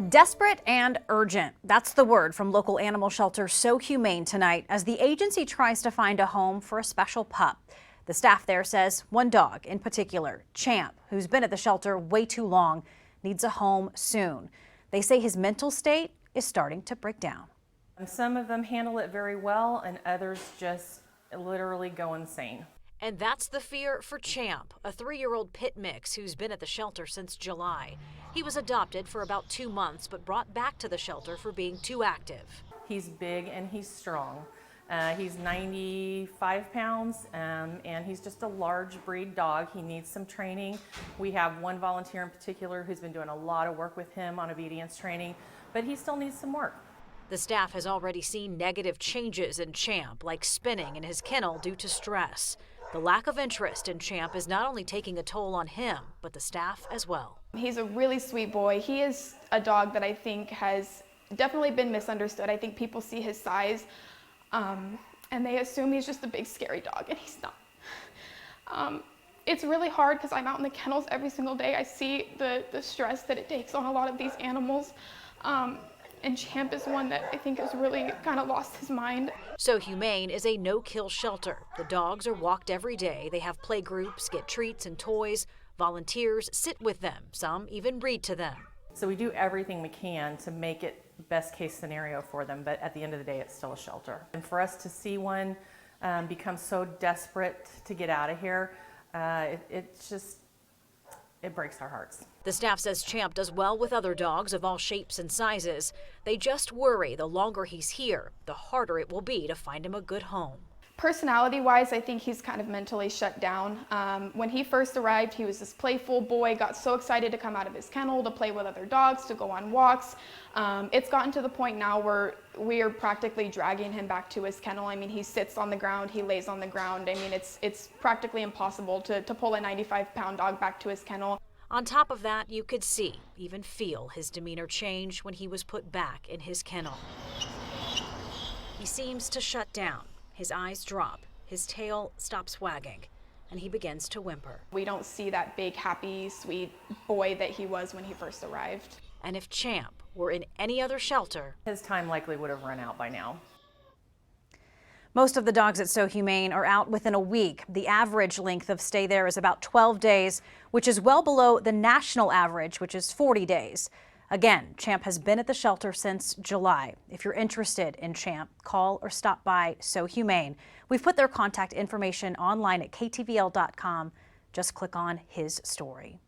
Desperate and urgent. That's the word from local animal shelter So Humane tonight as the agency tries to find a home for a special pup. The staff there says one dog in particular, Champ, who's been at the shelter way too long, needs a home soon. They say his mental state is starting to break down. Some of them handle it very well and others just literally go insane. And that's the fear for Champ, a 3-year-old pit mix who's been at the shelter since July. He was adopted for about 2 months, but brought back to the shelter for being too active. He's big and he's strong. He's 95 pounds and he's just a large breed dog. He needs some training. We have one volunteer in particular who's been doing a lot of work with him on obedience training, but he still needs some work. The staff has already seen negative changes in Champ, like spinning in his kennel due to stress. The lack of interest in Champ is not only taking a toll on him, but the staff as well. He's a really sweet boy. He is a dog that I think has definitely been misunderstood. I think people see his size and they assume he's just a big scary dog, and he's not. It's really hard because I'm out in the kennels every single day. I see the stress that it takes on a lot of these animals. And Champ is one that I think has really kind of lost his mind. So Humane is a no-kill shelter. The dogs are walked every day. They have play groups, get treats and toys. Volunteers sit with them. Some even read to them. So we do everything we can to make it best case scenario for them, but at the end of the day, it's still a shelter. And for us to see one become so desperate to get out of here, it breaks our hearts. The staff says Champ does well with other dogs of all shapes and sizes. They just worry the longer he's here, the harder it will be to find him a good home. Personality-wise, I think he's kind of mentally shut down. When he first arrived, he was this playful boy, got so excited to come out of his kennel, to play with other dogs, to go on walks. It's gotten to the point now where we are practically dragging him back to his kennel. I mean, he sits on the ground, he lays on the ground. I mean, it's practically impossible to pull a 95-pound dog back to his kennel. On top of that, you could see, even feel his demeanor change when he was put back in his kennel. He seems to shut down. His eyes drop, his tail stops wagging, and he begins to whimper. We don't see that big, happy, sweet boy that he was when he first arrived. And if Champ were in any other shelter, his time likely would have run out by now. Most of the dogs at So Humane are out within a week. The average length of stay there is about 12 days, which is well below the national average, which is 40 days. Again, Champ has been at the shelter since July. If you're interested in Champ, call or stop by So Humane. We've put their contact information online at ktvl.com. Just click on his story.